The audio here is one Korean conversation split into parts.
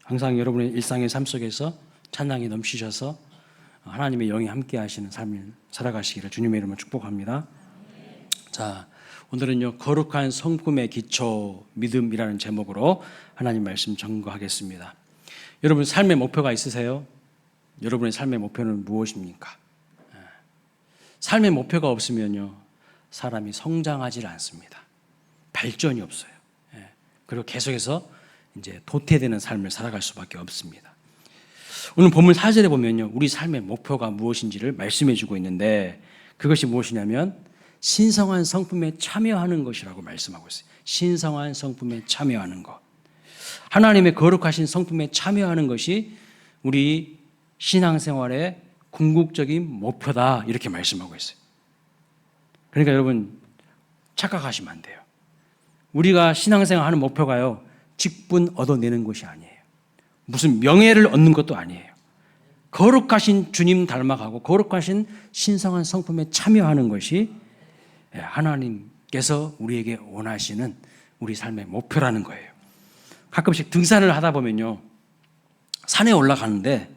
항상 여러분의 일상의 삶 속에서 찬양이 넘치셔서 하나님의 영이 함께 하시는 삶을 살아가시기를 주님의 이름으로 축복합니다. 자, 오늘은요, 거룩한 성품의 기초 믿음이라는 제목으로 하나님 말씀 전거하겠습니다. 여러분 삶의 목표가 있으세요? 여러분의 삶의 목표는 무엇입니까? 삶의 목표가 없으면요, 사람이 성장하지 않습니다. 발전이 없어요. 그리고 계속해서 이제 도태되는 삶을 살아갈 수밖에 없습니다. 오늘 본문 4절에 보면요, 우리 삶의 목표가 무엇인지를 말씀해 주고 있는데, 그것이 무엇이냐면 신성한 성품에 참여하는 것이라고 말씀하고 있어요. 신성한 성품에 참여하는 것. 하나님의 거룩하신 성품에 참여하는 것이 우리 신앙생활의 궁극적인 목표다, 이렇게 말씀하고 있어요. 그러니까 여러분 착각하시면 안 돼요. 우리가 신앙생활 하는 목표가요, 직분 얻어내는 것이 아니에요. 무슨 명예를 얻는 것도 아니에요. 거룩하신 주님 닮아가고 거룩하신 신성한 성품에 참여하는 것이 하나님께서 우리에게 원하시는 우리 삶의 목표라는 거예요. 가끔씩 등산을 하다 보면요, 산에 올라가는데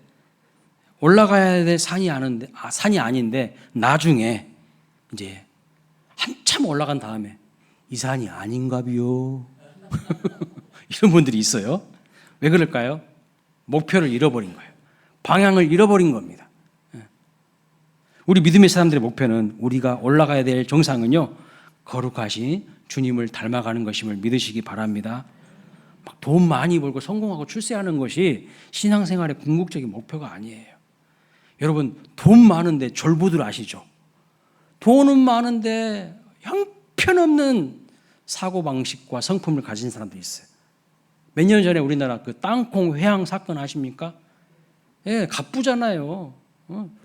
올라가야 될 산이 아닌데 나중에 이제 한참 올라간 다음에 이 산이 아닌가비요. 이런 분들이 있어요. 왜 그럴까요? 목표를 잃어버린 거예요. 방향을 잃어버린 겁니다. 우리 믿음의 사람들의 목표는, 우리가 올라가야 될 정상은요, 거룩하신 주님을 닮아가는 것임을 믿으시기 바랍니다. 막 돈 많이 벌고 성공하고 출세하는 것이 신앙생활의 궁극적인 목표가 아니에요. 여러분, 돈 많은데 졸부들 아시죠? 돈은 많은데 형편없는 사고방식과 성품을 가진 사람들이 있어요. 몇 년 전에 우리나라 그 땅콩 회항 사건 아십니까? 예, 갑부잖아요.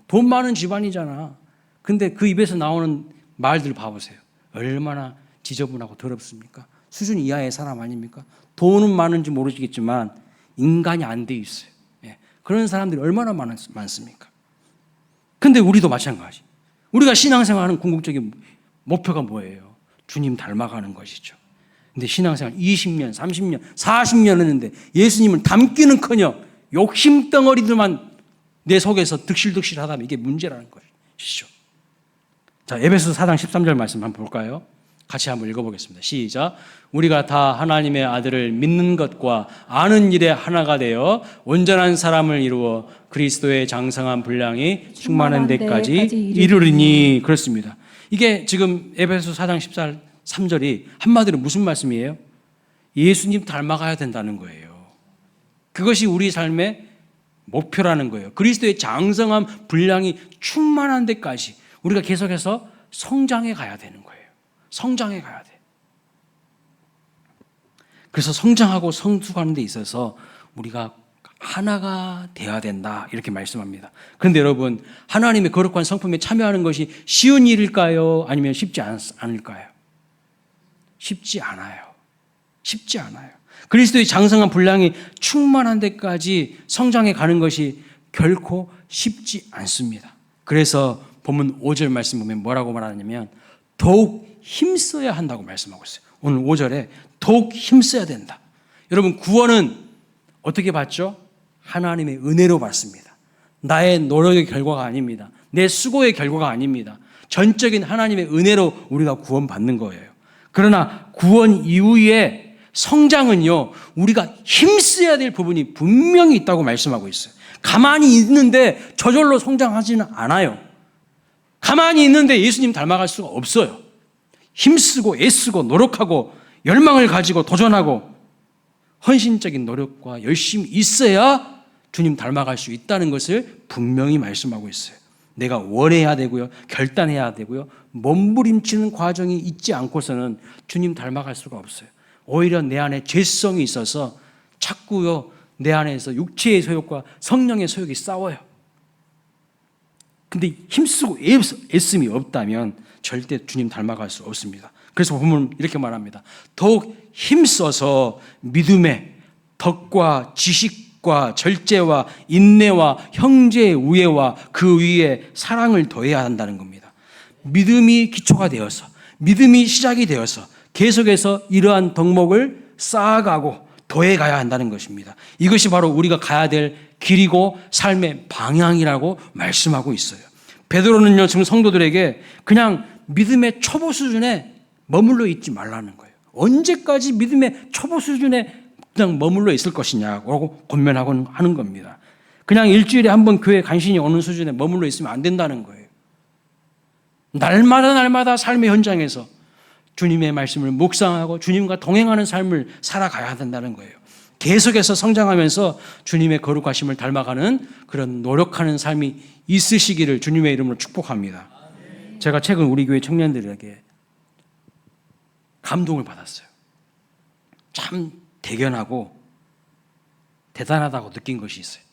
돈 많은 집안이잖아. 근데 그 입에서 나오는 말들 봐보세요. 얼마나 지저분하고 더럽습니까? 수준 이하의 사람 아닙니까? 돈은 많은지 모르시겠지만 인간이 안 돼 있어요. 예, 그런 사람들이 얼마나 많습니까? 근데 우리도 마찬가지. 우리가 신앙생활하는 궁극적인 목표가 뭐예요? 주님 닮아가는 것이죠. 근데 신앙생활 20년, 30년, 40년 했는데 예수님을 닮기는커녕 욕심 덩어리들만 내 속에서 득실득실하다면 이게 문제라는 것이죠. 자, 에베소서 4장 13절 말씀 한번 볼까요? 같이 한번 읽어보겠습니다. 시작. 우리가 다 하나님의 아들을 믿는 것과 아는 일에 하나가 되어 온전한 사람을 이루어 그리스도의 장성한 분량이 충만한 데까지 이르리니. 그렇습니다. 이게 지금 에베소서 4장 13절이 한마디로 무슨 말씀이에요? 예수님 닮아가야 된다는 거예요. 그것이 우리 삶의 목표라는 거예요. 그리스도의 장성한 분량이 충만한 데까지 우리가 계속해서 성장해 가야 되는 거예요. 성장해 가야 돼. 그래서 성장하고 성숙하는 데 있어서 우리가 하나가 되어야 된다, 이렇게 말씀합니다. 그런데 여러분, 하나님의 거룩한 성품에 참여하는 것이 쉬운 일일까요? 아니면 쉽지 않을까요? 쉽지 않아요. 쉽지 않아요. 그리스도의 장성한 분량이 충만한 데까지 성장해 가는 것이 결코 쉽지 않습니다. 그래서 본문 5절 말씀 보면 뭐라고 말하냐면 더욱 힘써야 한다고 말씀하고 있어요. 오늘 5절에 더욱 힘써야 된다. 여러분, 구원은 어떻게 받죠? 하나님의 은혜로 받습니다. 나의 노력의 결과가 아닙니다. 내 수고의 결과가 아닙니다. 전적인 하나님의 은혜로 우리가 구원받는 거예요. 그러나 구원 이후에 성장은요, 우리가 힘써야 될 부분이 분명히 있다고 말씀하고 있어요. 가만히 있는데 저절로 성장하지는 않아요. 가만히 있는데 예수님 닮아갈 수가 없어요. 힘쓰고 애쓰고 노력하고 열망을 가지고 도전하고 헌신적인 노력과 열심이 있어야 주님 닮아갈 수 있다는 것을 분명히 말씀하고 있어요. 내가 원해야 되고요, 결단해야 되고요, 몸부림치는 과정이 있지 않고서는 주님 닮아갈 수가 없어요. 오히려 내 안에 죄성이 있어서 자꾸요, 내 안에서 육체의 소욕과 성령의 소욕이 싸워요. 근데 힘쓰고 애씀이 없다면 절대 주님 닮아갈 수 없습니다. 그래서 보면 이렇게 말합니다. 더욱 힘써서 믿음의 덕과 지식과 절제와 인내와 형제의 우애와 그 위에 사랑을 더해야 한다는 겁니다. 믿음이 기초가 되어서, 믿음이 시작이 되어서 계속해서 이러한 덕목을 쌓아가고 교회에 가야 한다는 것입니다. 이것이 바로 우리가 가야 될 길이고 삶의 방향이라고 말씀하고 있어요. 베드로는요, 지금 성도들에게 그냥 믿음의 초보 수준에 머물러 있지 말라는 거예요. 언제까지 믿음의 초보 수준에 그냥 머물러 있을 것이냐고 권면하고 하는 겁니다. 그냥 일주일에 한 번 교회 간신히 오는 수준에 머물러 있으면 안 된다는 거예요. 날마다 삶의 현장에서 주님의 말씀을 묵상하고 주님과 동행하는 삶을 살아가야 된다는 거예요. 계속해서 성장하면서 주님의 거룩하심을 닮아가는 그런 노력하는 삶이 있으시기를 주님의 이름으로 축복합니다. 제가 최근 우리 교회 청년들에게 감동을 받았어요. 참 대견하고 대단하다고 느낀 것이 있어요.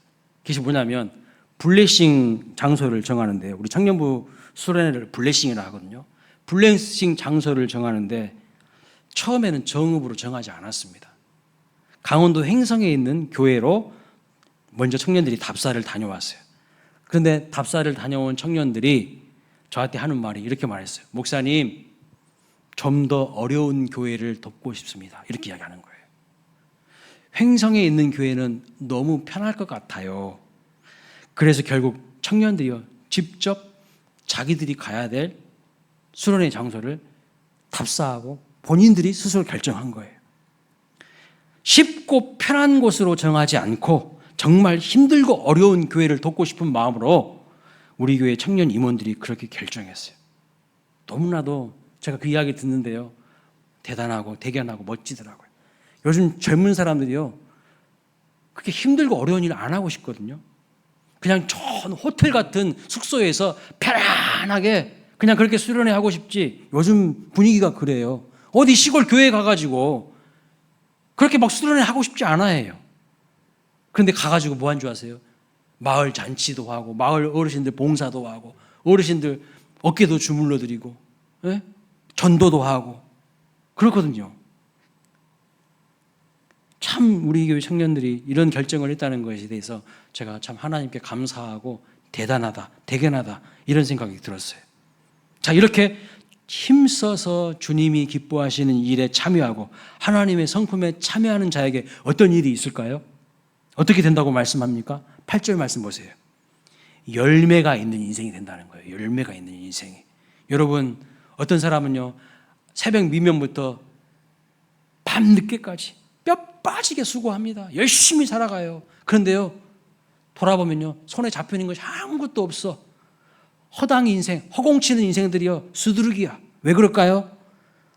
그것이 뭐냐면 블레싱 장소를 정하는데, 우리 청년부 수련회를 블레싱이라 하거든요. 블레싱 장소를 정하는데 처음에는 정읍으로 정하지 않았습니다. 강원도 횡성에 있는 교회로 먼저 청년들이 답사를 다녀왔어요. 그런데 답사를 다녀온 청년들이 저한테 하는 말이 이렇게 말했어요. 목사님, 좀 더 어려운 교회를 돕고 싶습니다. 이렇게 이야기하는 거예요. 횡성에 있는 교회는 너무 편할 것 같아요. 그래서 결국 청년들이요, 직접 자기들이 가야 될 수련회 장소를 답사하고 본인들이 스스로 결정한 거예요. 쉽고 편한 곳으로 정하지 않고 정말 힘들고 어려운 교회를 돕고 싶은 마음으로 우리 교회 청년 임원들이 그렇게 결정했어요. 너무나도 제가 그 이야기 듣는데요, 대단하고 대견하고 멋지더라고요. 요즘 젊은 사람들이요, 그렇게 힘들고 어려운 일을 안 하고 싶거든요. 그냥 전 호텔 같은 숙소에서 편안하게 그냥 그렇게 수련회 하고 싶지, 요즘 분위기가 그래요. 어디 시골 교회 가가지고 그렇게 막 수련회 하고 싶지 않아요. 그런데 가가지고 뭐 한 줄 아세요? 마을 잔치도 하고, 마을 어르신들 봉사도 하고, 어르신들 어깨도 주물러 드리고, 예? 전도도 하고 그렇거든요. 참 우리 교회 청년들이 이런 결정을 했다는 것에 대해서 제가 참 하나님께 감사하고 대단하다, 대견하다, 이런 생각이 들었어요. 자, 이렇게 힘써서 주님이 기뻐하시는 일에 참여하고 하나님의 성품에 참여하는 자에게 어떤 일이 있을까요? 어떻게 된다고 말씀합니까? 8절 말씀 보세요. 열매가 있는 인생이 된다는 거예요. 열매가 있는 인생이. 여러분, 어떤 사람은요, 새벽 미명부터 밤늦게까지 뼈 빠지게 수고합니다. 열심히 살아가요. 그런데요, 돌아보면요, 손에 잡히는 것이 아무것도 없어. 허당 인생, 허공치는 인생들이요, 수두룩이야. 왜 그럴까요?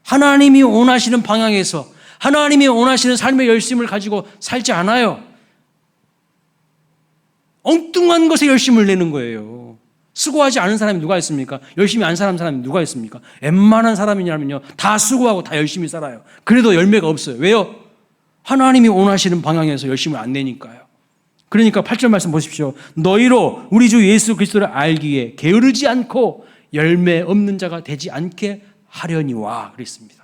하나님이 원하시는 방향에서 하나님이 원하시는 삶의 열심을 가지고 살지 않아요. 엉뚱한 것에 열심을 내는 거예요. 수고하지 않은 사람이 누가 있습니까? 열심히 안 사는 사람이 누가 있습니까? 웬만한 사람이냐면요, 다 수고하고 다 열심히 살아요. 그래도 열매가 없어요. 왜요? 하나님이 원하시는 방향에서 열심을 안 내니까요. 그러니까 8절 말씀 보십시오. 너희로 우리 주 예수 그리스도를 알기에 게으르지 않고 열매 없는 자가 되지 않게 하려니와 그랬습니다.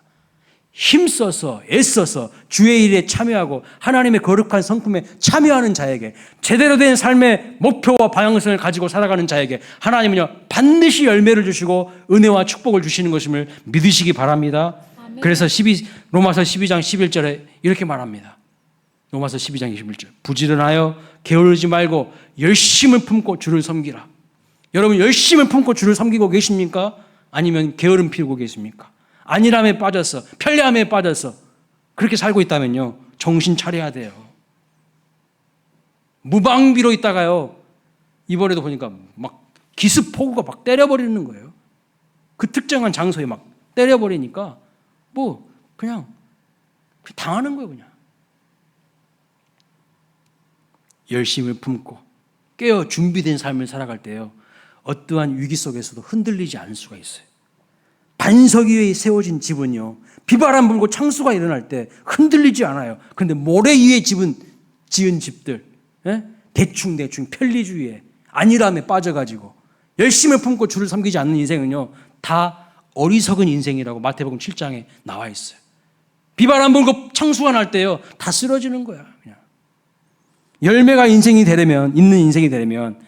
힘써서 애써서 주의 일에 참여하고 하나님의 거룩한 성품에 참여하는 자에게, 제대로 된 삶의 목표와 방향성을 가지고 살아가는 자에게 하나님은요, 반드시 열매를 주시고 은혜와 축복을 주시는 것임을 믿으시기 바랍니다. 아멘. 그래서 로마서 12장 11절에 이렇게 말합니다. 로마서 12장 21절. 부지런하여 게으르지 말고 열심을 품고 주를 섬기라. 여러분, 열심을 품고 주를 섬기고 계십니까? 아니면 게으름 피우고 계십니까? 안일함에 빠져서, 편리함에 빠져서 그렇게 살고 있다면요, 정신 차려야 돼요. 무방비로 있다가요, 이번에도 보니까 막 기습폭우가 막 때려버리는 거예요. 그 특정한 장소에 막 때려버리니까 뭐 그냥 당하는 거예요. 그냥 열심을 품고 깨어 준비된 삶을 살아갈 때요, 어떠한 위기 속에서도 흔들리지 않을 수가 있어요. 반석 위에 세워진 집은요, 비바람 불고 창수가 일어날 때 흔들리지 않아요. 그런데 모래 위에 지은 집들, 대충 편리주의에 안일함에 빠져가지고 열심을 품고 주를 섬기지 않는 인생은요, 다 어리석은 인생이라고 마태복음 7장에 나와 있어요. 비바람 불고 창수가 날 때요, 다 쓰러지는 거야. 그냥. 열매가 있는 인생이 되려면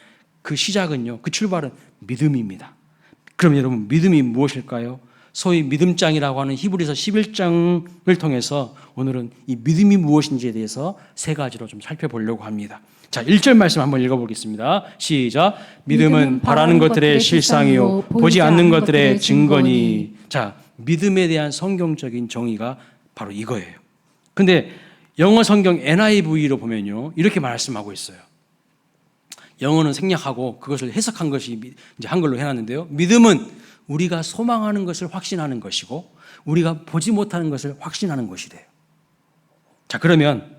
그 시작은요, 그 출발은 믿음입니다. 그럼 여러분, 믿음이 무엇일까요? 소위 믿음장이라고 하는 히브리서 11장을 통해서 오늘은 이 믿음이 무엇인지에 대해서 세 가지로 좀 살펴보려고 합니다. 자, 1절 말씀 한번 읽어보겠습니다. 시작. 믿음은 바라는 것들의 실상이요 보지 않는 것들의 증거니. 자, 믿음에 대한 성경적인 정의가 바로 이거예요. 근데 영어 성경 NIV로 보면요, 이렇게 말씀하고 있어요. 영어는 생략하고 그것을 해석한 것이 이제 한글로 해놨는데요. 믿음은 우리가 소망하는 것을 확신하는 것이고 우리가 보지 못하는 것을 확신하는 것이래요. 자, 그러면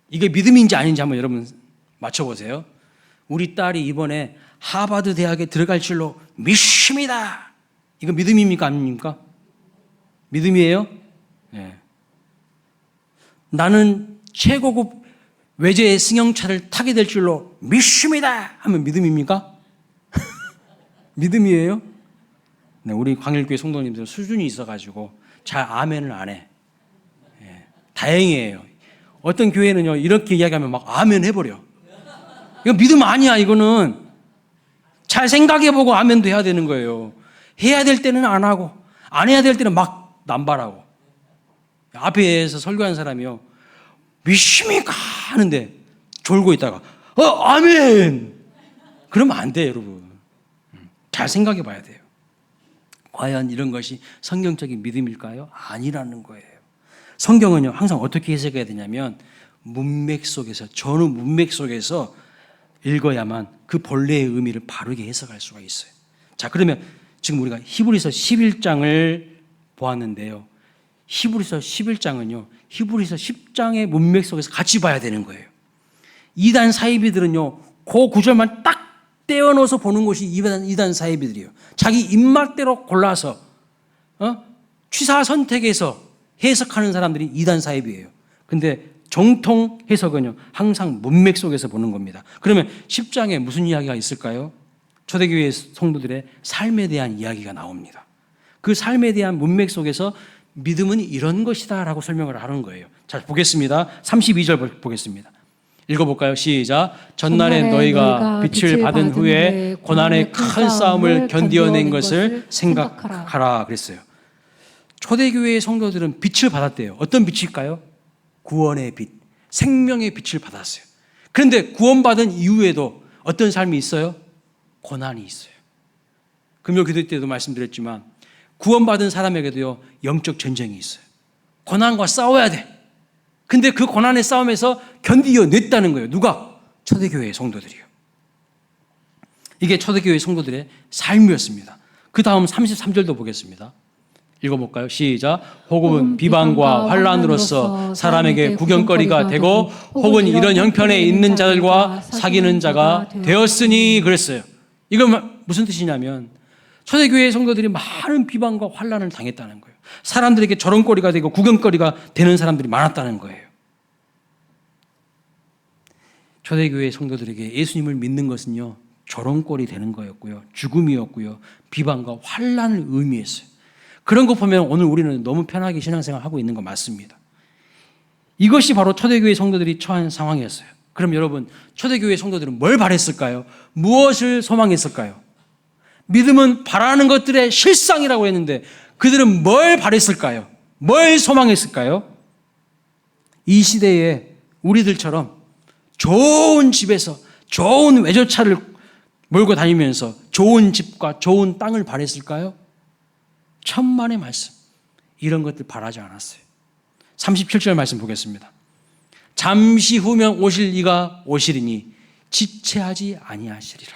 이게 믿음인지 아닌지 한번 여러분 맞춰보세요. 우리 딸이 이번에 하버드 대학에 들어갈 줄로 믿습니다. 이거 믿음입니까? 아닙니까? 믿음이에요? 네. 나는 최고급 외제 승용차를 타게 될 줄로 믿습니다. 하면 믿음입니까? 믿음이에요? 네, 우리 광일교회 성도님들 수준이 있어가지고 잘 아멘을 안 해. 네, 다행이에요. 어떤 교회는요, 이렇게 이야기하면 막 아멘 해버려. 이거 믿음 아니야, 이거는. 잘 생각해보고 아멘도 해야 되는 거예요. 해야 될 때는 안 하고, 안 해야 될 때는 막 남발하고. 앞에서 설교한 사람이요, 믿습니까? 하는데 졸고 있다가, 아멘! 그러면 안 돼요, 여러분. 잘 생각해 봐야 돼요. 과연 이런 것이 성경적인 믿음일까요? 아니라는 거예요. 성경은요, 항상 어떻게 해석해야 되냐면 문맥 속에서, 전후 문맥 속에서 읽어야만 그 본래의 의미를 바르게 해석할 수가 있어요. 자, 그러면 지금 우리가 히브리서 11장을 보았는데요. 히브리서 11장은요, 히브리서 10장의 문맥 속에서 같이 봐야 되는 거예요. 이단 사이비들은요, 그 구절만 딱 떼어넣어서 보는 것이 이단 사이비들이에요. 자기 입맛대로 골라서 취사 선택해서 해석하는 사람들이 이단 사이비예요. 근데 정통 해석은요, 항상 문맥 속에서 보는 겁니다. 그러면 10장에 무슨 이야기가 있을까요? 초대교회 성도들의 삶에 대한 이야기가 나옵니다. 그 삶에 대한 문맥 속에서 믿음은 이런 것이다 라고 설명을 하는 거예요. 자, 보겠습니다. 32절 보겠습니다. 읽어볼까요? 시작. 전날에 너희가 빛을 받은 후에 고난의 큰 싸움을 견디어낸 것을 생각하라 그랬어요. 초대교회의 성도들은 빛을 받았대요. 어떤 빛일까요? 구원의 빛, 생명의 빛을 받았어요. 그런데 구원받은 이후에도 어떤 삶이 있어요? 고난이 있어요. 금요 기도 때도 말씀드렸지만 구원받은 사람에게도요, 영적 전쟁이 있어요. 고난과 싸워야 돼. 근데 그 고난의 싸움에서 견디어냈다는 거예요. 누가? 초대교회의 성도들이요. 이게 초대교회의 성도들의 삶이었습니다. 그 다음 33절도 보겠습니다. 읽어볼까요? 시작. 혹은 비방과 환난으로서 사람에게 구경거리가 되고 혹은 이런 형편에 있는 자들과 사귀는 자가 되었으니 그랬어요. 이건 무슨 뜻이냐면 초대교회의 성도들이 많은 비방과 환난을 당했다는 거예요. 사람들에게 조롱거리가 되고 구경거리가 되는 사람들이 많았다는 거예요. 초대교회의 성도들에게 예수님을 믿는 것은요, 조롱거리 되는 거였고요, 죽음이었고요, 비방과 환난을 의미했어요. 그런 거 보면 오늘 우리는 너무 편하게 신앙생활 하고 있는 거 맞습니다. 이것이 바로 초대교회 성도들이 처한 상황이었어요. 그럼 여러분, 초대교회 성도들은 뭘 바랬을까요? 무엇을 소망했을까요? 믿음은 바라는 것들의 실상이라고 했는데 그들은 뭘 바랬을까요? 뭘 소망했을까요? 이 시대에 우리들처럼 좋은 집에서 좋은 외제차를 몰고 다니면서 좋은 집과 좋은 땅을 바랬을까요? 천만의 말씀. 이런 것들 바라지 않았어요. 37절 말씀 보겠습니다. 잠시 후면 오실 이가 오시리니 지체하지 아니하시리라.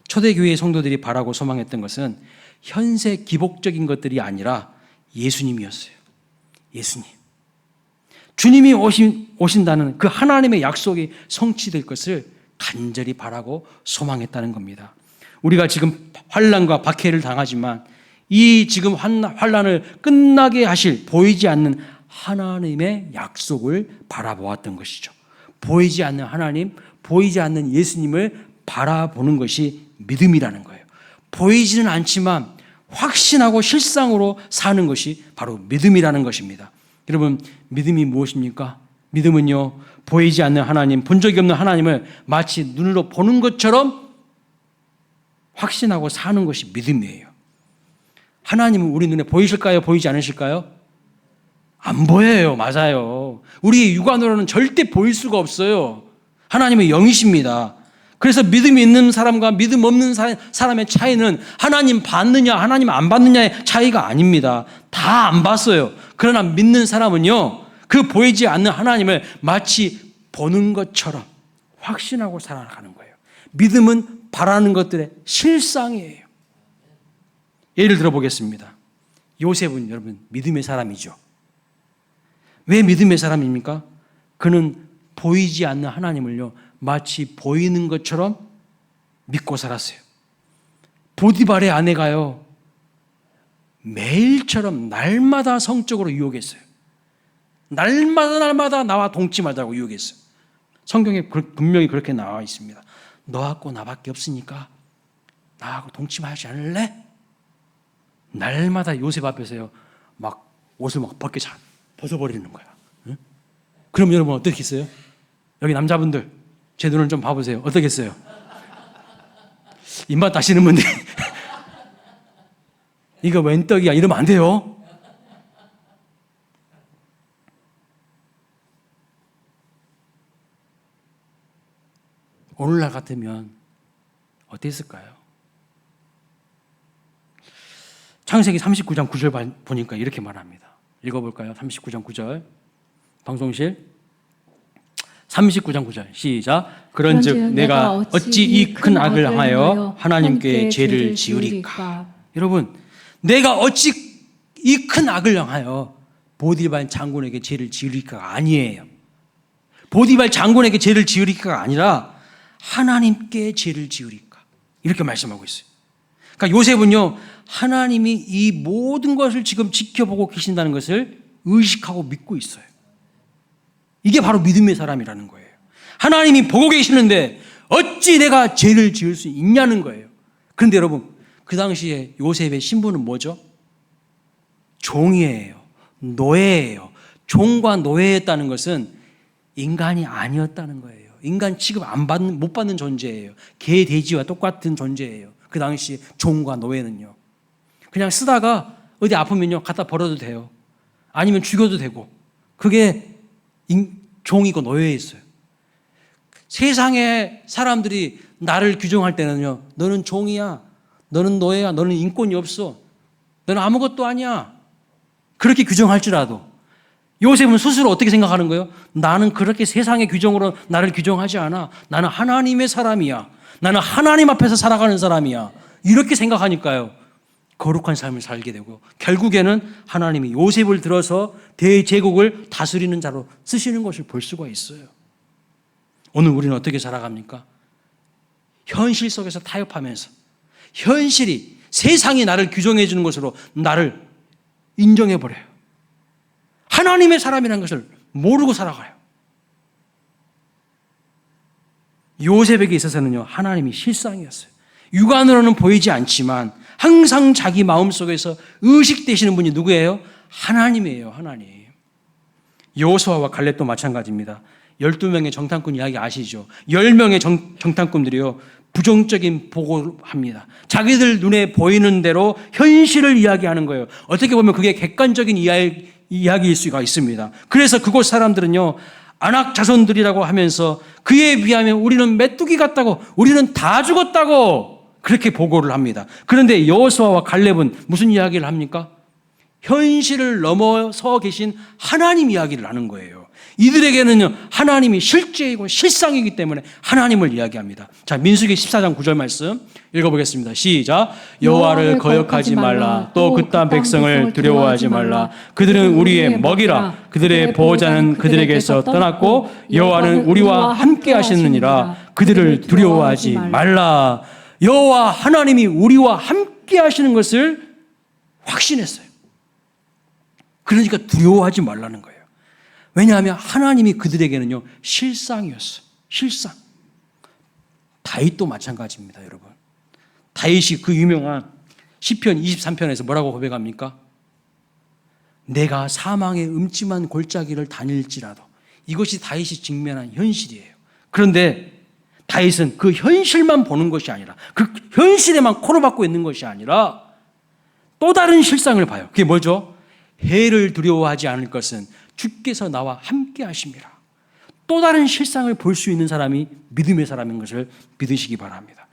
초대교회의 성도들이 바라고 소망했던 것은 현세 기복적인 것들이 아니라 예수님이었어요. 예수님. 주님이 오신다는 그 하나님의 약속이 성취될 것을 간절히 바라고 소망했다는 겁니다. 우리가 지금 환난과 박해를 당하지만 이 지금 환난을 끝나게 하실 보이지 않는 하나님의 약속을 바라보았던 것이죠. 보이지 않는 하나님, 보이지 않는 예수님을 바라보는 것이 믿음이라는 거예요. 보이지는 않지만 확신하고 실상으로 사는 것이 바로 믿음이라는 것입니다. 여러분, 믿음이 무엇입니까? 믿음은요, 보이지 않는 하나님, 본 적이 없는 하나님을 마치 눈으로 보는 것처럼 확신하고 사는 것이 믿음이에요. 하나님은 우리 눈에 보이실까요? 보이지 않으실까요? 안 보여요. 맞아요. 우리의 육안으로는 절대 보일 수가 없어요. 하나님은 영이십니다. 그래서 믿음이 있는 사람과 믿음 없는 사람의 차이는 하나님 받느냐 하나님 안 받느냐의 차이가 아닙니다. 다 안 봤어요. 그러나 믿는 사람은요, 그 보이지 않는 하나님을 마치 보는 것처럼 확신하고 살아가는 거예요. 믿음은 바라는 것들의 실상이에요. 예를 들어보겠습니다. 요셉은 여러분 믿음의 사람이죠. 왜 믿음의 사람입니까? 그는 보이지 않는 하나님을요, 마치 보이는 것처럼 믿고 살았어요. 보디발의 아내가요, 매일처럼 날마다 성적으로 유혹했어요. 날마다 나와 동침하자고 유혹했어요. 성경에 분명히 그렇게 나와 있습니다. 너하고 나밖에 없으니까 나하고 동침하지 않을래? 날마다 요셉 앞에서요, 막 옷을 막 벗어버리는 거야. 응? 그럼 여러분 어떻겠어요? 여기 남자분들 제 눈을 좀 봐보세요. 어떻겠어요? 입맛 다시는 분들이 이거 웬 떡이야 이러면 안 돼요. 오늘날 같으면 어땠을까요? 창세기 39장 9절 보니까 이렇게 말합니다. 읽어볼까요? 39장 9절 방송실 39장 9절 시작. 그런즉 내가 어찌 이 큰 악을 향하여 하나님께 죄를 지으리까. 여러분, 내가 어찌 이 큰 악을 향하여 보디발 장군에게 죄를 지으리까가 아니에요. 보디발 장군에게 죄를 지으리까가 아니라 하나님께 죄를 지으리까, 이렇게 말씀하고 있어요. 그러니까 요셉은요, 하나님이 이 모든 것을 지금 지켜보고 계신다는 것을 의식하고 믿고 있어요. 이게 바로 믿음의 사람이라는 거예요. 하나님이 보고 계시는데 어찌 내가 죄를 지을 수 있냐는 거예요. 그런데 여러분, 그 당시에 요셉의 신분은 뭐죠? 종이에요. 노예예요. 종과 노예였다는 것은 인간이 아니었다는 거예요. 인간 취급 못 받는 존재예요. 개, 돼지와 똑같은 존재예요. 그 당시 종과 노예는요. 그냥 쓰다가 어디 아프면요, 갖다 버려도 돼요. 아니면 죽여도 되고. 그게 종이고 노예였어요. 세상에 사람들이 나를 규정할 때는요, 너는 종이야, 너는 노예야, 너는 인권이 없어, 너는 아무것도 아니야, 그렇게 규정할지라도 요셉은 스스로 어떻게 생각하는 거예요? 나는 그렇게 세상의 규정으로 나를 규정하지 않아. 나는 하나님의 사람이야. 나는 하나님 앞에서 살아가는 사람이야. 이렇게 생각하니까요, 거룩한 삶을 살게 되고, 결국에는 하나님이 요셉을 들어서 대제국을 다스리는 자로 쓰시는 것을 볼 수가 있어요. 오늘 우리는 어떻게 살아갑니까? 현실 속에서 타협하면서, 현실이, 세상이 나를 규정해 주는 것으로 나를 인정해 버려요. 하나님의 사람이라는 것을 모르고 살아가요. 요셉에게 있어서는요, 하나님이 실상이었어요. 육안으로는 보이지 않지만 항상 자기 마음속에서 의식되시는 분이 누구예요? 하나님이에요. 하나님. 여호수아와 갈렙도 마찬가지입니다. 12명의 정탐꾼 이야기 아시죠? 10명의 정탐꾼들이요, 부정적인 보고를 합니다. 자기들 눈에 보이는 대로 현실을 이야기하는 거예요. 어떻게 보면 그게 객관적인 이야기일 수가 있습니다. 그래서 그곳 사람들은요, 안악 자손들이라고 하면서 그에 비하면 우리는 메뚜기 같다고, 우리는 다 죽었다고 그렇게 보고를 합니다. 그런데 여호수아와 갈렙은 무슨 이야기를 합니까? 현실을 넘어서 계신 하나님 이야기를 하는 거예요. 이들에게는요, 하나님이 실제이고 실상이기 때문에 하나님을 이야기합니다. 자, 민수기 14장 9절 말씀 읽어보겠습니다. 시작. 여호와를 거역하지 말라. 또 그딴 백성을 두려워하지 말라. 그들은 우리의 먹이라. 그들의 보호자는 그들에게서 떠났고 여호와는 우리와 함께 하시느니라. 그들을 두려워하지 말라. 여호와 하나님이 우리와 함께 하시는 것을 확신했어요. 그러니까 두려워하지 말라는 거예요. 왜냐하면 하나님이 그들에게는요, 실상이었어요. 실상. 다윗도 마찬가지입니다, 여러분. 다윗이 그 유명한 시편 23편에서 뭐라고 고백합니까? 내가 사망의 음침한 골짜기를 다닐지라도. 이것이 다윗이 직면한 현실이에요. 그런데 다윗은 그 현실만 보는 것이 아니라, 그 현실에만 코를 박고 있는 것이 아니라 또 다른 실상을 봐요. 그게 뭐죠? 해를 두려워하지 않을 것은 주께서 나와 함께 하심이라. 또 다른 실상을 볼 수 있는 사람이 믿음의 사람인 것을 믿으시기 바랍니다.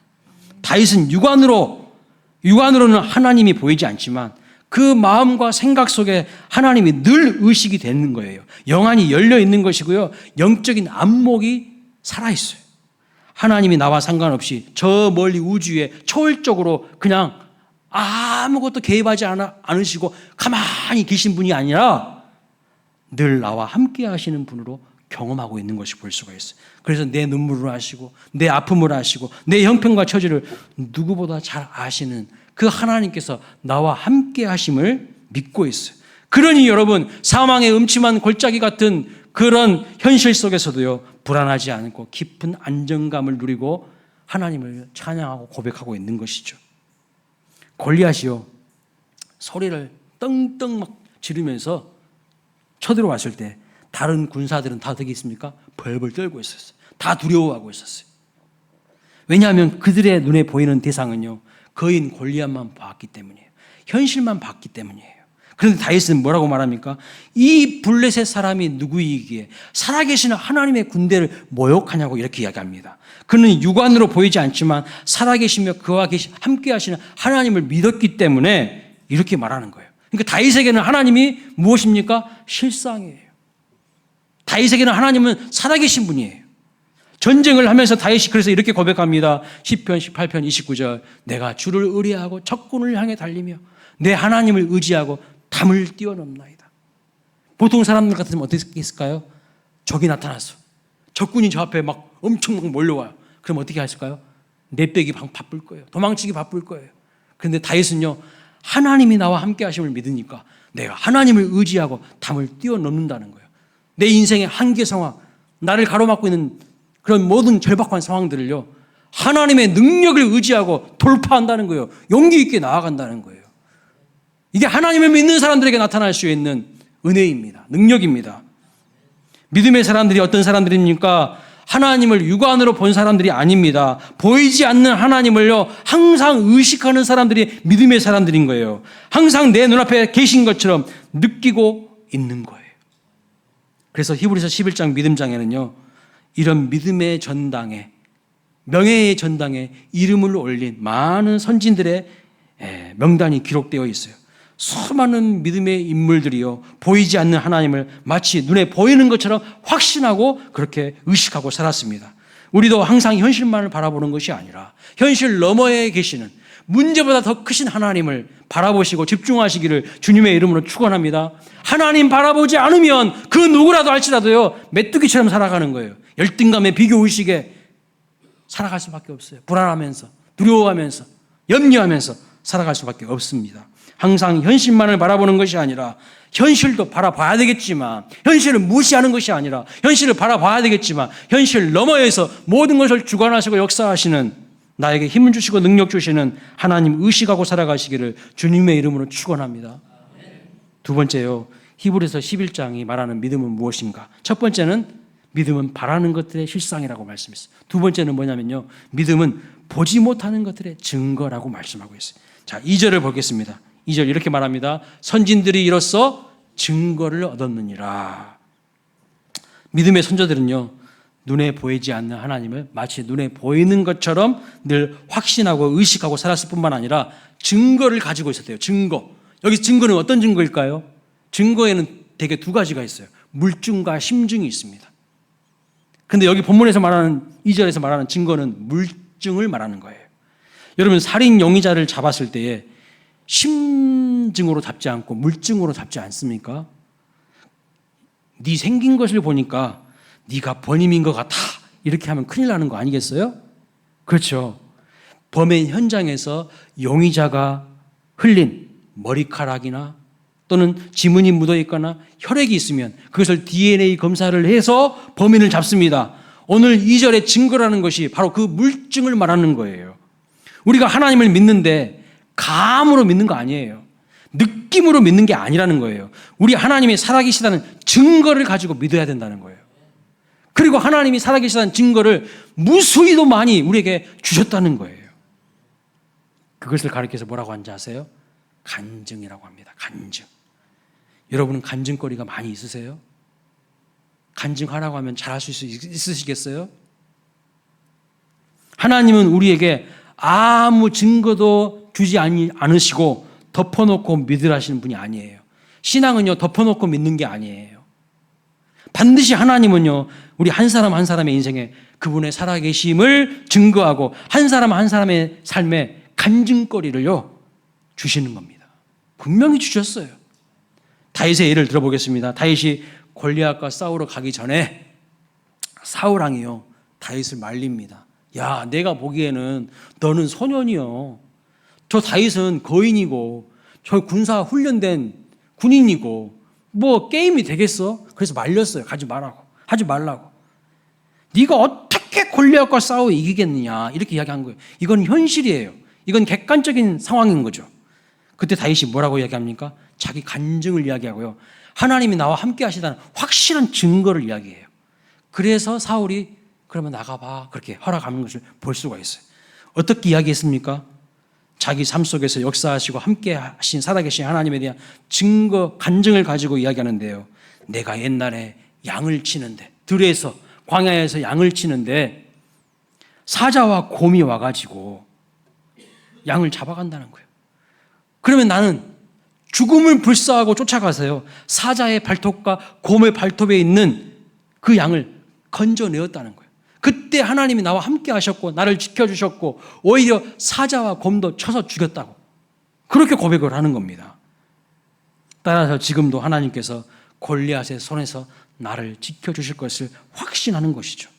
다윗은 육안으로는 하나님이 보이지 않지만 그 마음과 생각 속에 하나님이 늘 의식이 되는 거예요. 영안이 열려 있는 것이고요. 영적인 안목이 살아있어요. 하나님이 나와 상관없이 저 멀리 우주에 초월적으로 그냥 아무것도 개입하지 않으시고 가만히 계신 분이 아니라 늘 나와 함께 하시는 분으로 경험하고 있는 것이 볼 수가 있어요. 그래서 내 눈물을 아시고 내 아픔을 아시고 내 형편과 처지를 누구보다 잘 아시는 그 하나님께서 나와 함께 하심을 믿고 있어요. 그러니 여러분, 사망의 음침한 골짜기 같은 그런 현실 속에서도요, 불안하지 않고 깊은 안정감을 누리고 하나님을 찬양하고 고백하고 있는 것이죠. 골리앗이요, 소리를 떵떵 막 지르면서 쳐들어왔을 때 다른 군사들은 다 어떻게 있습니까? 벌벌 떨고 있었어요. 다 두려워하고 있었어요. 왜냐하면 그들의 눈에 보이는 대상은요, 거인 골리앗만 봤기 때문이에요. 현실만 봤기 때문이에요. 그런데 다윗은 뭐라고 말합니까? 이 블레셋 사람이 누구이기에 살아계시는 하나님의 군대를 모욕하냐고 이렇게 이야기합니다. 그는 육안으로 보이지 않지만 살아계시며 그와 함께 하시는 하나님을 믿었기 때문에 이렇게 말하는 거예요. 그러니까 다윗에게는 하나님이 무엇입니까? 실상이에요. 다윗에게는 하나님은 살아계신 분이에요. 전쟁을 하면서 다윗이 그래서 이렇게 고백합니다. 시편 18편 29절, 내가 주를 의뢰하고 적군을 향해 달리며 내 하나님을 의지하고 담을 뛰어넘나이다. 보통 사람들 같으면 어떻게 했을까요? 적이 나타났어. 적군이 저 앞에 막 엄청 막 몰려와요. 그럼 어떻게 하실까요? 내빼기 바쁠 거예요. 도망치기 바쁠 거예요. 그런데 다윗은요, 하나님이 나와 함께 하심을 믿으니까 내가 하나님을 의지하고 담을 뛰어넘는다는 거예요. 내 인생의 한계 상황, 나를 가로막고 있는 그런 모든 절박한 상황들을요, 하나님의 능력을 의지하고 돌파한다는 거예요. 용기 있게 나아간다는 거예요. 이게 하나님을 믿는 사람들에게 나타날 수 있는 은혜입니다. 능력입니다. 믿음의 사람들이 어떤 사람들입니까? 하나님을 육안으로 본 사람들이 아닙니다. 보이지 않는 하나님을요, 항상 의식하는 사람들이 믿음의 사람들인 거예요. 항상 내 눈앞에 계신 것처럼 느끼고 있는 거예요. 그래서 히브리서 11장 믿음장에는요, 이런 믿음의 전당에, 명예의 전당에 이름을 올린 많은 선진들의 명단이 기록되어 있어요. 수많은 믿음의 인물들이요, 보이지 않는 하나님을 마치 눈에 보이는 것처럼 확신하고 그렇게 의식하고 살았습니다. 우리도 항상 현실만을 바라보는 것이 아니라 현실 너머에 계시는 문제보다 더 크신 하나님을 바라보시고 집중하시기를 주님의 이름으로 축원합니다. 하나님 바라보지 않으면 그 누구라도 할지라도요, 메뚜기처럼 살아가는 거예요. 열등감에 비교의식에 살아갈 수밖에 없어요. 불안하면서, 두려워하면서, 염려하면서 살아갈 수밖에 없습니다. 항상 현실만을 바라보는 것이 아니라 현실도 바라봐야 되겠지만, 현실을 무시하는 것이 아니라 현실을 바라봐야 되겠지만, 현실 너머에서 모든 것을 주관하시고 역사하시는, 나에게 힘을 주시고 능력 주시는 하나님 의식하고 살아가시기를 주님의 이름으로 축원합니다. 두 번째요, 히브리서 11장이 말하는 믿음은 무엇인가? 첫 번째는 믿음은 바라는 것들의 실상이라고 말씀했어요. 두 번째는 뭐냐면요, 믿음은 보지 못하는 것들의 증거라고 말씀하고 있어요. 자, 2절을 보겠습니다. 2절 이렇게 말합니다. 선진들이 이로써 증거를 얻었느니라. 믿음의 선조들은요, 눈에 보이지 않는 하나님을 마치 눈에 보이는 것처럼 늘 확신하고 의식하고 살았을 뿐만 아니라 증거를 가지고 있었대요. 증거. 여기 증거는 어떤 증거일까요? 증거에는 대개 두 가지가 있어요. 물증과 심증이 있습니다. 근데 여기 본문에서 말하는 2절에서 말하는 증거는 물증을 말하는 거예요. 여러분, 살인 용의자를 잡았을 때에 심증으로 잡지 않고 물증으로 잡지 않습니까? 네 생긴 것을 보니까 네가 범인인 것 같아, 이렇게 하면 큰일 나는 거 아니겠어요? 그렇죠. 범행 현장에서 용의자가 흘린 머리카락이나 또는 지문이 묻어있거나 혈액이 있으면 그것을 DNA 검사를 해서 범인을 잡습니다. 오늘 2절의 증거라는 것이 바로 그 물증을 말하는 거예요. 우리가 하나님을 믿는데 감으로 믿는 거 아니에요. 느낌으로 믿는 게 아니라는 거예요. 우리 하나님이 살아계시다는 증거를 가지고 믿어야 된다는 거예요. 그리고 하나님이 살아계시다는 증거를 무수히도 많이 우리에게 주셨다는 거예요. 그것을 가리켜서 뭐라고 하는지 아세요? 간증이라고 합니다. 간증. 여러분은 간증거리가 많이 있으세요? 간증하라고 하면 잘할 수 있으시겠어요? 하나님은 우리에게 아무 증거도 주지 않으시고 덮어놓고 믿으라시는 분이 아니에요. 신앙은요, 덮어놓고 믿는 게 아니에요. 반드시 하나님은요, 우리 한 사람 한 사람의 인생에 그분의 살아계심을 증거하고 한 사람 한 사람의 삶에 간증거리를요 주시는 겁니다. 분명히 주셨어요. 다윗의 예를 들어보겠습니다. 다윗이 골리앗과 싸우러 가기 전에 사울 왕이요 다윗을 말립니다. 야, 내가 보기에는 너는 소년이요, 저 다윗은 거인이고 저 군사 훈련된 군인이고 뭐 게임이 되겠어? 그래서 말렸어요. 하지 말라고. 네가 어떻게 골리앗과 싸워 이기겠느냐 이렇게 이야기한 거예요. 이건 현실이에요. 이건 객관적인 상황인 거죠. 그때 다윗이 뭐라고 이야기합니까? 자기 간증을 이야기하고요, 하나님이 나와 함께 하시다는 확실한 증거를 이야기해요. 그래서 사울이 그러면 나가봐 그렇게 허락하는 것을 볼 수가 있어요. 어떻게 이야기했습니까? 자기 삶 속에서 역사하시고 함께 하신 살아계신 하나님에 대한 증거, 간증을 가지고 이야기하는데요, 내가 옛날에 양을 치는데, 들에서 광야에서 양을 치는데 사자와 곰이 와가지고 양을 잡아간다는 거예요. 그러면 나는 죽음을 불사하고 쫓아가서요, 사자의 발톱과 곰의 발톱에 있는 그 양을 건져내었다는 거예요. 그때 하나님이 나와 함께 하셨고 나를 지켜주셨고 오히려 사자와 곰도 쳐서 죽였다고 그렇게 고백을 하는 겁니다. 따라서 지금도 하나님께서 골리앗의 손에서 나를 지켜주실 것을 확신하는 것이죠.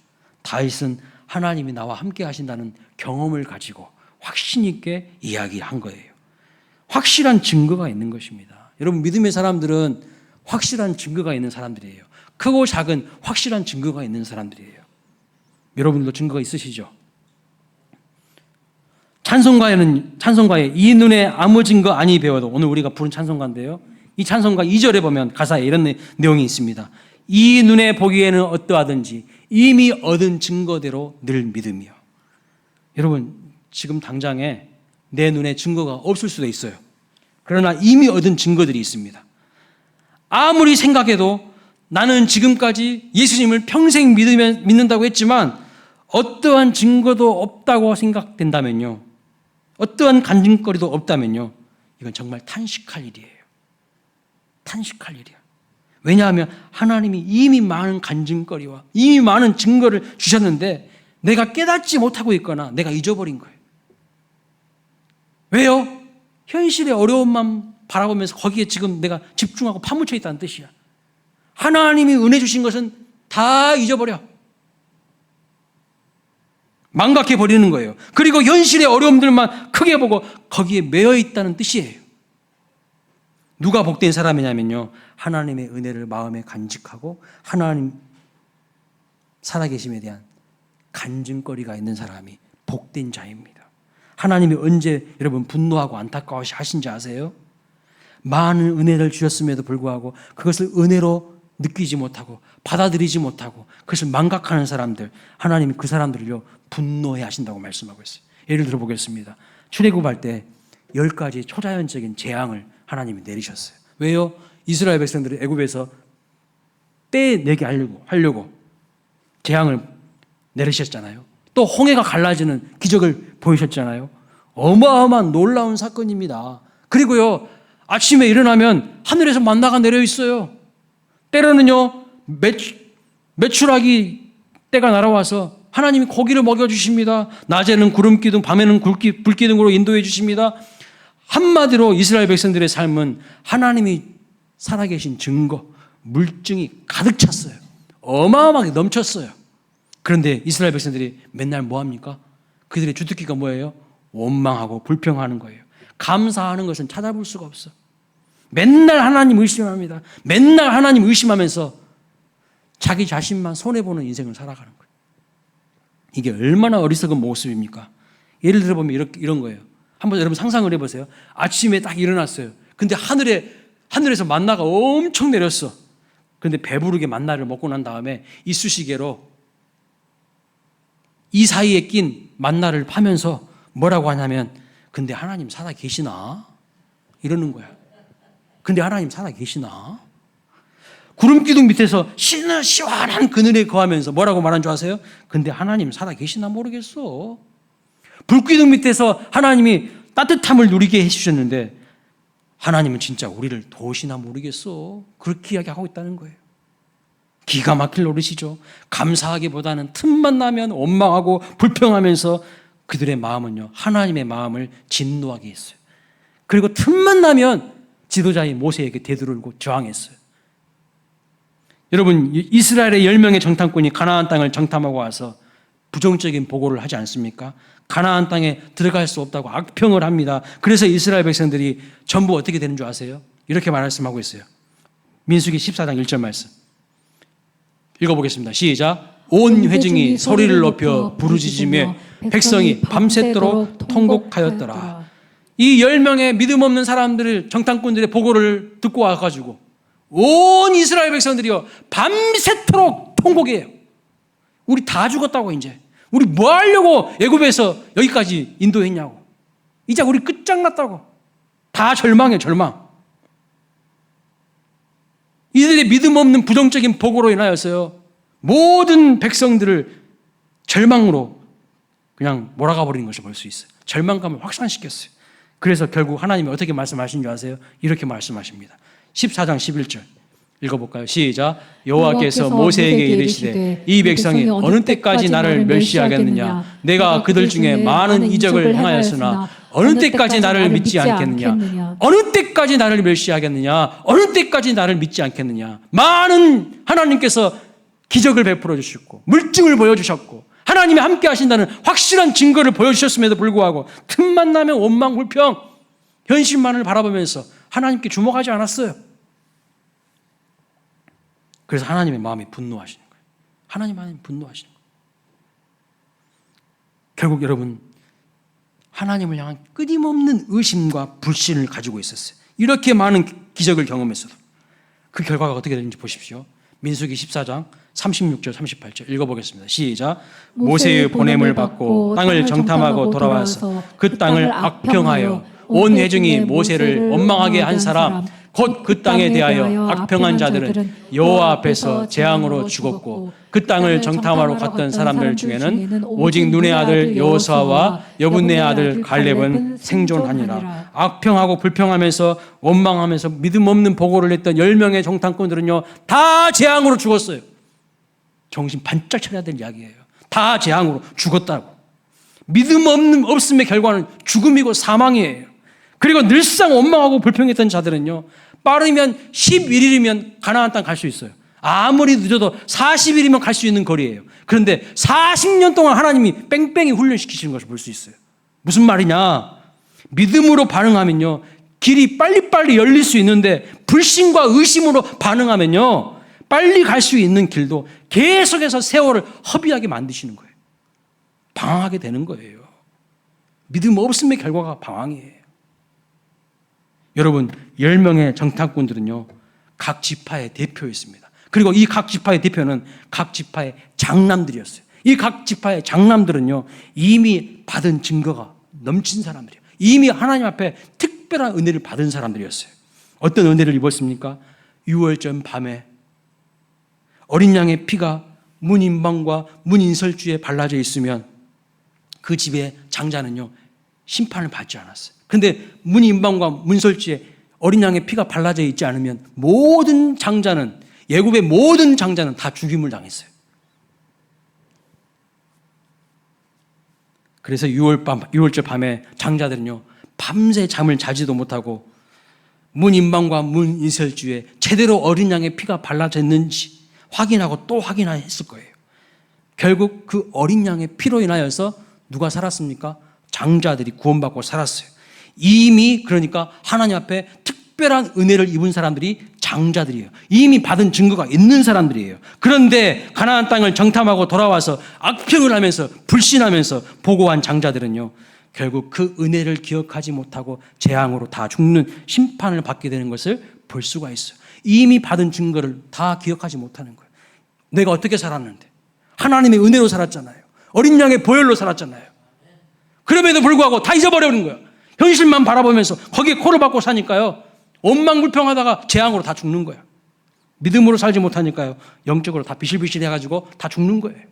다윗은 하나님이 나와 함께 하신다는 경험을 가지고 확신 있게 이야기한 거예요. 확실한 증거가 있는 것입니다. 여러분, 믿음의 사람들은 확실한 증거가 있는 사람들이에요. 크고 작은 확실한 증거가 있는 사람들이에요. 여러분들도 증거가 있으시죠? 찬송가에 이 눈에 아무 증거 아니 배워도, 오늘 우리가 부른 찬송가인데요, 이 찬송가 2절에 보면 가사에 이런 내용이 있습니다. 이 눈에 보기에는 어떠하든지 이미 얻은 증거대로 늘 믿으며. 여러분, 지금 당장에 내 눈에 증거가 없을 수도 있어요. 그러나 이미 얻은 증거들이 있습니다. 아무리 생각해도 나는 지금까지 예수님을 평생 믿는다고 했지만 어떠한 증거도 없다고 생각된다면요, 어떠한 간증거리도 없다면요, 이건 정말 탄식할 일이에요. 탄식할 일이야. 왜냐하면 하나님이 이미 많은 간증거리와 이미 많은 증거를 주셨는데 내가 깨닫지 못하고 있거나 내가 잊어버린 거예요. 왜요? 현실의 어려움만 바라보면서 거기에 지금 내가 집중하고 파묻혀 있다는 뜻이야. 하나님이 은혜 주신 것은 다 잊어버려. 망각해 버리는 거예요. 그리고 현실의 어려움들만 크게 보고 거기에 매여 있다는 뜻이에요. 누가 복된 사람이냐면요, 하나님의 은혜를 마음에 간직하고 하나님 살아계심에 대한 간증거리가 있는 사람이 복된 자입니다. 하나님이 언제 여러분 분노하고 안타까워 하신지 아세요? 많은 은혜를 주셨음에도 불구하고 그것을 은혜로 느끼지 못하고 받아들이지 못하고 그것을 망각하는 사람들, 하나님이 그 사람들을요 분노해 하신다고 말씀하고 있어요. 예를 들어 보겠습니다. 출애굽할 때 10가지 초자연적인 재앙을 하나님이 내리셨어요. 왜요? 이스라엘 백성들이 애굽에서 떼내게 하려고 재앙을 내리셨잖아요. 또 홍해가 갈라지는 기적을 보이셨잖아요. 어마어마한 놀라운 사건입니다. 그리고요, 아침에 일어나면 하늘에서 만나가 내려 있어요. 때로는요, 메추라기 때가 날아와서 하나님이 고기를 먹여주십니다. 낮에는 구름 기둥, 밤에는 불 기둥으로 인도해 주십니다. 한마디로 이스라엘 백성들의 삶은 하나님이 살아계신 증거, 물증이 가득 찼어요. 어마어마하게 넘쳤어요. 그런데 이스라엘 백성들이 맨날 뭐합니까? 그들의 주특기가 뭐예요? 원망하고 불평하는 거예요. 감사하는 것은 찾아볼 수가 없어. 맨날 하나님 의심합니다. 맨날 하나님 의심하면서 자기 자신만 손해보는 인생을 살아가는 거예요. 이게 얼마나 어리석은 모습입니까? 예를 들어보면 이런 거예요. 한번 여러분 상상을 해보세요. 아침에 딱 일어났어요. 근데 하늘에서 만나가 엄청 내렸어. 근데 배부르게 만나를 먹고 난 다음에 이쑤시개로 이 사이에 낀 만나를 파면서 뭐라고 하냐면, 근데 하나님 살아 계시나? 이러는 거야. 근데 하나님 살아 계시나? 구름 기둥 밑에서 시원한 그늘에 거하면서 뭐라고 말한 줄 아세요? 근데 하나님 살아 계시나 모르겠어. 불기둥 밑에서 하나님이 따뜻함을 누리게 해주셨는데 하나님은 진짜 우리를 도우시나 모르겠어. 그렇게 이야기하고 있다는 거예요. 기가 막힐 노릇이죠. 감사하기보다는 틈만 나면 원망하고 불평하면서 그들의 마음은요, 하나님의 마음을 진노하게 했어요. 그리고 틈만 나면 지도자인 모세에게 되돌고 저항했어요. 여러분, 이스라엘의 10명의 정탐꾼이 가나안 땅을 정탐하고 와서 부정적인 보고를 하지 않습니까? 가나안 땅에 들어갈 수 없다고 악평을 합니다. 그래서 이스라엘 백성들이 전부 어떻게 되는 줄 아세요? 이렇게 말씀하고 있어요. 민수기 14장 1절 말씀 읽어보겠습니다. 시작. 온 회중이 소리를 높여 부르짖으며 백성이 밤새도록 통곡하였더라. 이 10명의 믿음 없는 사람들을 정탐꾼들의 보고를 듣고 와가지고 온 이스라엘 백성들이요 밤새도록 통곡해요. 우리 다 죽었다고. 이제 우리 뭐 하려고 애굽에서 여기까지 인도했냐고. 이제 우리 끝장났다고. 다 절망해. 절망. 이들의 믿음 없는 부정적인 보고로 인하여서요 모든 백성들을 절망으로 그냥 몰아가 버리는 것을 볼 수 있어요. 절망감을 확산시켰어요. 그래서 결국 하나님이 어떻게 말씀하신 줄 아세요? 이렇게 말씀하십니다. 14장 11절 읽어볼까요? 시작. 여호와께서 모세에게 이르시되 이 백성이 어느 때까지 나를 멸시하겠느냐? 내가 그들 중에 많은 이적을 행하였으나 어느 때까지 나를 믿지 않겠느냐? 어느 때까지 나를 멸시하겠느냐? 어느 때까지 나를 믿지 않겠느냐? 많은 하나님께서 기적을 베풀어 주셨고 물증을 보여주셨고 하나님이 함께 하신다는 확실한 증거를 보여주셨음에도 불구하고 틈만 나면 원망 불평 현실만을 바라보면서 하나님께 주목하지 않았어요. 그래서 하나님의 마음이 분노하시는 거예요. 하나님 분노하시는 거예요. 결국 여러분 하나님을 향한 끊임없는 의심과 불신을 가지고 있었어요. 이렇게 많은 기적을 경험했어도 그 결과가 어떻게 되는지 보십시오. 민수기 14장 36절 38절 읽어보겠습니다. 시작. 모세의 보냄을 받고 땅을 정탐하고 돌아와서 그 땅을 악평하여 온 회중이 모세를 원망하게 한 사람 곧 그 땅에 대하여 악평한 자들은 여호와 앞에서 재앙으로 죽었고 그 땅을 정탐하러 갔던 사람들 중에는 오직 눈의 아들 여호수아와 여분의 아들 갈렙은 생존하니라. 악평하고 불평하면서 원망하면서 믿음 없는 보고를 했던 10명의 정탐꾼들은요 다 재앙으로 죽었어요. 정신 반짝 차려야 될 이야기예요. 다 재앙으로 죽었다고. 믿음 없음의 결과는 죽음이고 사망이에요. 그리고 늘상 원망하고 불평했던 자들은요 빠르면 11일이면 가나안 땅 갈 수 있어요. 아무리 늦어도 40일이면 갈 수 있는 거리예요. 그런데 40년 동안 하나님이 뺑뺑이 훈련시키시는 것을 볼 수 있어요. 무슨 말이냐? 믿음으로 반응하면요 길이 빨리빨리 열릴 수 있는데 불신과 의심으로 반응하면요 빨리 갈 수 있는 길도 계속해서 세월을 허비하게 만드시는 거예요. 방황하게 되는 거예요. 믿음 없음의 결과가 방황이에요. 여러분 10명의 정탐꾼들은요 각 지파의 대표였습니다. 그리고 이 각 지파의 대표는 각 지파의 장남들이었어요. 이 각 지파의 장남들은요 이미 받은 증거가 넘친 사람들이에요. 이미 하나님 앞에 특별한 은혜를 받은 사람들이었어요. 어떤 은혜를 입었습니까? 유월절 밤에 어린 양의 피가 문인방과 문인설주에 발라져 있으면 그 집의 장자는요 심판을 받지 않았어요. 그런데 문인방과 문설주에 어린 양의 피가 발라져 있지 않으면 모든 장자는 애굽의 모든 장자는 다 죽임을 당했어요. 그래서 유월절 밤에 장자들은요 밤새 잠을 자지도 못하고 문인방과 문인설주에 제대로 어린 양의 피가 발라져 있는지 확인하고 또 확인했을 거예요. 결국 그 어린 양의 피로 인하여서 누가 살았습니까? 장자들이 구원받고 살았어요. 이미 그러니까 하나님 앞에 특별한 은혜를 입은 사람들이 장자들이에요. 이미 받은 증거가 있는 사람들이에요. 그런데 가나안 땅을 정탐하고 돌아와서 악평을 하면서 불신하면서 보고한 장자들은요 결국 그 은혜를 기억하지 못하고 재앙으로 다 죽는 심판을 받게 되는 것을 볼 수가 있어요. 이미 받은 증거를 다 기억하지 못하는 거예요. 내가 어떻게 살았는데 하나님의 은혜로 살았잖아요. 어린 양의 보혈로 살았잖아요. 그럼에도 불구하고 다 잊어버리는 거예요. 현실만 바라보면서 거기에 코를 박고 사니까요. 원망불평하다가 재앙으로 다 죽는 거예요. 믿음으로 살지 못하니까요. 영적으로 다 비실비실해가지고 다 죽는 거예요.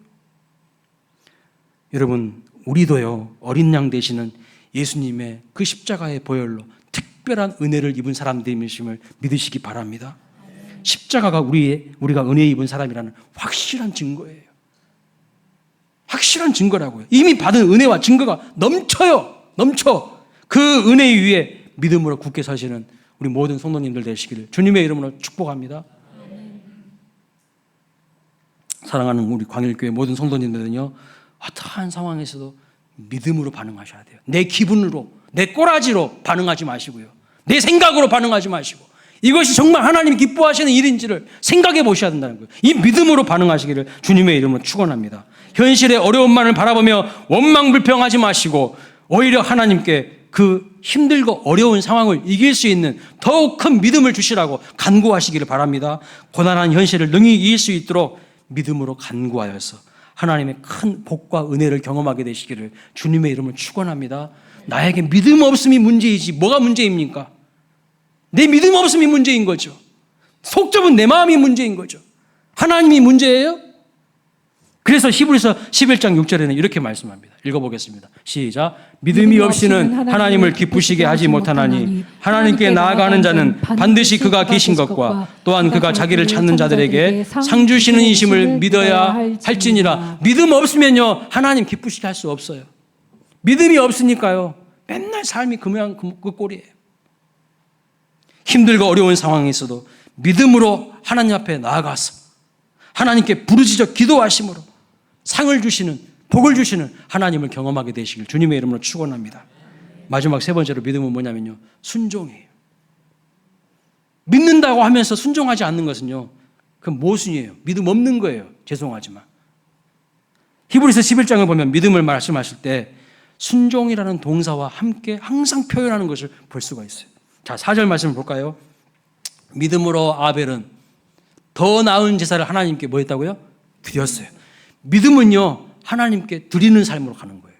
여러분, 우리도요. 어린 양 되시는 예수님의 그 십자가의 보혈로 특별한 은혜를 입은 사람들임을 믿으시기 바랍니다. 십자가가 우리가 은혜 입은 사람이라는 확실한 증거예요. 확실한 증거라고요. 이미 받은 은혜와 증거가 넘쳐요. 넘쳐. 그 은혜 위에 믿음으로 굳게 서시는 우리 모든 성도님들 되시기를 주님의 이름으로 축복합니다. 사랑하는 우리 광일교회 모든 성도님들은요, 어떠한 상황에서도 믿음으로 반응하셔야 돼요. 내 기분으로, 내 꼬라지로 반응하지 마시고요. 내 생각으로 반응하지 마시고, 이것이 정말 하나님이 기뻐하시는 일인지를 생각해 보셔야 된다는 거예요. 이 믿음으로 반응하시기를 주님의 이름으로 축원합니다. 현실의 어려움만을 바라보며 원망불평하지 마시고 오히려 하나님께 그 힘들고 어려운 상황을 이길 수 있는 더욱 큰 믿음을 주시라고 간구하시기를 바랍니다. 고난한 현실을 능히 이길 수 있도록 믿음으로 간구하여서 하나님의 큰 복과 은혜를 경험하게 되시기를 주님의 이름으로 축원합니다. 나에게 믿음 없음이 문제이지 뭐가 문제입니까? 내 믿음 없음이 문제인 거죠. 속 좁은 내 마음이 문제인 거죠. 하나님이 문제예요? 그래서 히브리서 11장 6절에는 이렇게 말씀합니다. 읽어보겠습니다. 시작. 믿음이 없이는 하나님을 기쁘시게 하지 못하나니 하나님께 나아가는 자는 반드시 그가 계신 것과 또한 그가 자기를 찾는 자들에게 상 주시는 이심을 믿어야 할지니라. 믿음 없으면요 하나님 기쁘시게 할 수 없어요. 믿음이 없으니까요 맨날 삶이 그 모양 그 꼴이에요. 힘들고 어려운 상황에서도 믿음으로 하나님 앞에 나아가서 하나님께 부르짖어 기도하심으로 상을 주시는, 복을 주시는 하나님을 경험하게 되시길 주님의 이름으로 축원합니다. 마지막 세 번째로 믿음은 뭐냐면요, 순종이에요. 믿는다고 하면서 순종하지 않는 것은요, 그건 모순이에요. 믿음 없는 거예요. 죄송하지만. 히브리서 11장을 보면 믿음을 말씀하실 때 순종이라는 동사와 함께 항상 표현하는 것을 볼 수가 있어요. 자, 4절 말씀을 볼까요? 믿음으로 아벨은 더 나은 제사를 하나님께 뭐 했다고요? 드렸어요. 믿음은요, 하나님께 드리는 삶으로 가는 거예요.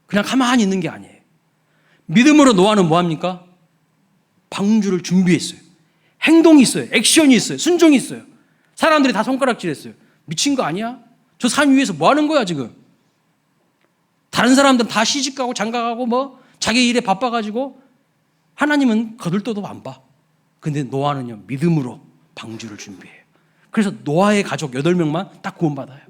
그냥 가만히 있는 게 아니에요. 믿음으로 노아는 뭐 합니까? 방주를 준비했어요. 행동이 있어요. 액션이 있어요. 순종이 있어요. 사람들이 다 손가락질했어요. 미친 거 아니야? 저 산 위에서 뭐 하는 거야 지금? 다른 사람들은 다 시집가고 장가가고 뭐 자기 일에 바빠가지고 하나님은 거들떠도 안 봐. 근데 노아는요 믿음으로 방주를 준비해요. 그래서 노아의 가족 8명만 딱 구원받아요.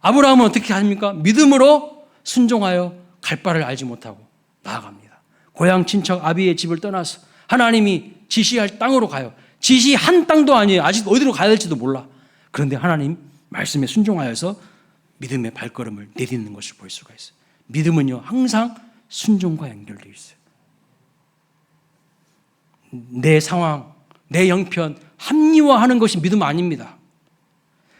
아브라함은 어떻게 합니까? 믿음으로 순종하여 갈 바를 알지 못하고 나아갑니다. 고향 친척 아비의 집을 떠나서 하나님이 지시할 땅으로 가요. 지시한 땅도 아니에요. 아직 어디로 가야 될지도 몰라. 그런데 하나님 말씀에 순종하여서 믿음의 발걸음을 내딛는 것을 볼 수가 있어요. 믿음은요 항상 순종과 연결되어 있어요. 내 상황, 내 형편 합리화하는 것이 믿음 아닙니다.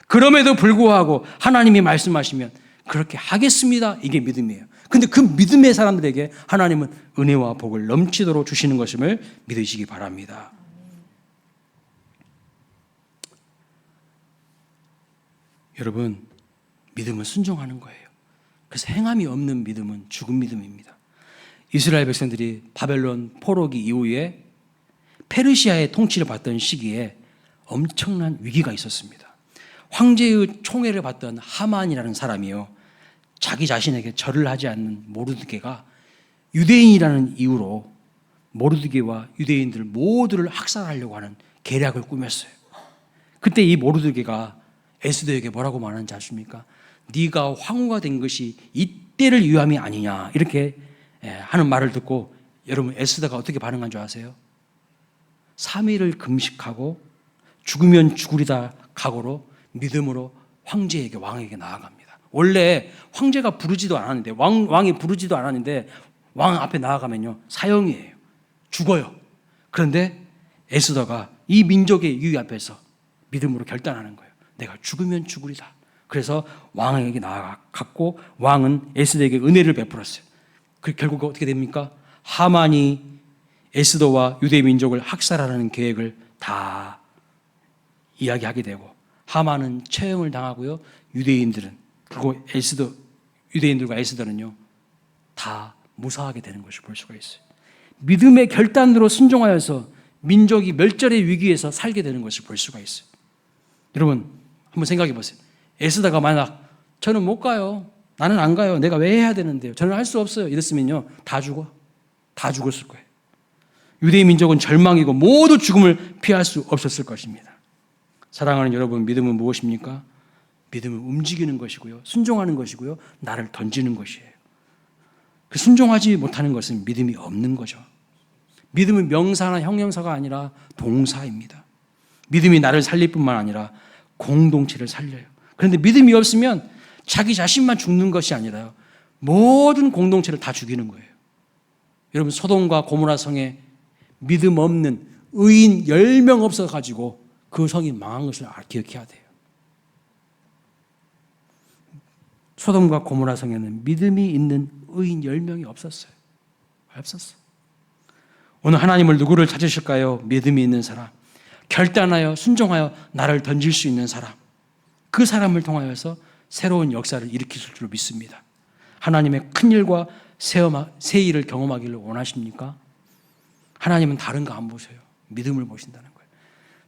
그럼에도 불구하고 하나님이 말씀하시면 그렇게 하겠습니다. 이게 믿음이에요. 근데 그 믿음의 사람들에게 하나님은 은혜와 복을 넘치도록 주시는 것임을 믿으시기 바랍니다. 여러분, 믿음은 순종하는 거예요. 그래서 행함이 없는 믿음은 죽은 믿음입니다. 이스라엘 백성들이 바벨론 포로기 이후에 페르시아의 통치를 받던 시기에 엄청난 위기가 있었습니다. 황제의 총애를 받던 하만이라는 사람이요, 자기 자신에게 절을 하지 않는 모르드게가 유대인이라는 이유로 모르드게와 유대인들 모두를 학살하려고 하는 계략을 꾸몄어요. 그때 이 모르드게가 에스더에게 뭐라고 말하는지 아십니까? 네가 황후가 된 것이 이때를 위함이 아니냐 이렇게 하는 말을 듣고 여러분 에스더가 어떻게 반응한 줄 아세요? 3일을 금식하고 죽으면 죽으리다 각오로 믿음으로 황제에게 왕에게 나아갑니다. 원래 황제가 부르지도 않았는데 왕이 부르지도 않았는데 왕 앞에 나아가면요 사형이에요. 죽어요. 그런데 에스더가 이 민족의 유의 앞에서 믿음으로 결단하는 거예요. 내가 죽으면 죽으리다. 그래서 왕에게 나아갔고 왕은 에스더에게 은혜를 베풀었어요. 그 결국 어떻게 됩니까? 하만이 에스더와 유대 민족을 학살하는 계획을 다 이야기하게 되고 하만은 처형을 당하고요. 유대인들은 그리고 유대인들과 에스더는요 다 무사하게 되는 것을 볼 수가 있어요. 믿음의 결단으로 순종하여서 민족이 멸절의 위기에서 살게 되는 것을 볼 수가 있어요. 여러분 한번 생각해 보세요. 에스더가 만약 저는 못 가요. 나는 안 가요. 내가 왜 해야 되는데요. 저는 할 수 없어요. 이랬으면요. 다 죽었을 거예요. 유대인 민족은 절망이고 모두 죽음을 피할 수 없었을 것입니다. 사랑하는 여러분, 믿음은 무엇입니까? 믿음은 움직이는 것이고요. 순종하는 것이고요. 나를 던지는 것이에요. 그 순종하지 못하는 것은 믿음이 없는 거죠. 믿음은 명사나 형용사가 아니라 동사입니다. 믿음이 나를 살릴 뿐만 아니라 공동체를 살려요. 그런데 믿음이 없으면 자기 자신만 죽는 것이 아니라요. 모든 공동체를 다 죽이는 거예요. 여러분 소돔과 고모라 성에 믿음 없는 의인 10명 없어가지고 그 성이 망한 것을 기억해야 돼요. 소돔과 고모라 성에는 믿음이 있는 의인 10명이 없었어요. 없었어. 오늘 하나님을 누구를 찾으실까요? 믿음이 있는 사람, 결단하여 순종하여 나를 던질 수 있는 사람, 그 사람을 통하여서 새로운 역사를 일으키실 줄 믿습니다. 하나님의 큰 일과 새 일을 경험하기를 원하십니까? 하나님은 다른 거 안 보세요. 믿음을 보신다는 거예요.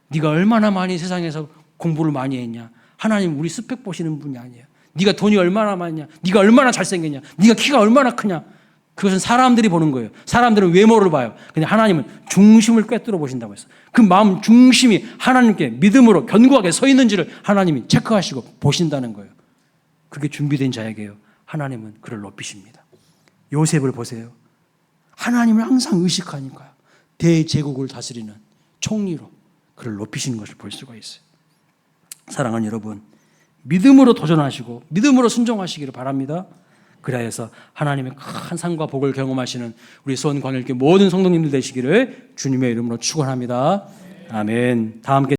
네가 얼마나 많이 세상에서 공부를 많이 했냐? 하나님 우리 스펙 보시는 분이 아니에요. 네가 돈이 얼마나 많냐? 네가 얼마나 잘생겼냐? 네가 키가 얼마나 크냐? 그것은 사람들이 보는 거예요. 사람들은 외모를 봐요. 근데 하나님은 중심을 꿰뚫어 보신다고 했어요. 그 마음 중심이 하나님께 믿음으로 견고하게 서 있는지를 하나님이 체크하시고 보신다는 거예요. 그게 준비된 자에게요. 하나님은 그를 높이십니다. 요셉을 보세요. 하나님을 항상 의식하니까요. 대제국을 다스리는 총리로 그를 높이시는 것을 볼 수가 있어요. 사랑하는 여러분, 믿음으로 도전하시고 믿음으로 순종하시기를 바랍니다. 그래야 해서 하나님의 큰 상과 복을 경험하시는 우리 수원광일교 모든 성도님들 되시기를 주님의 이름으로 축원합니다. 아멘. 다 함께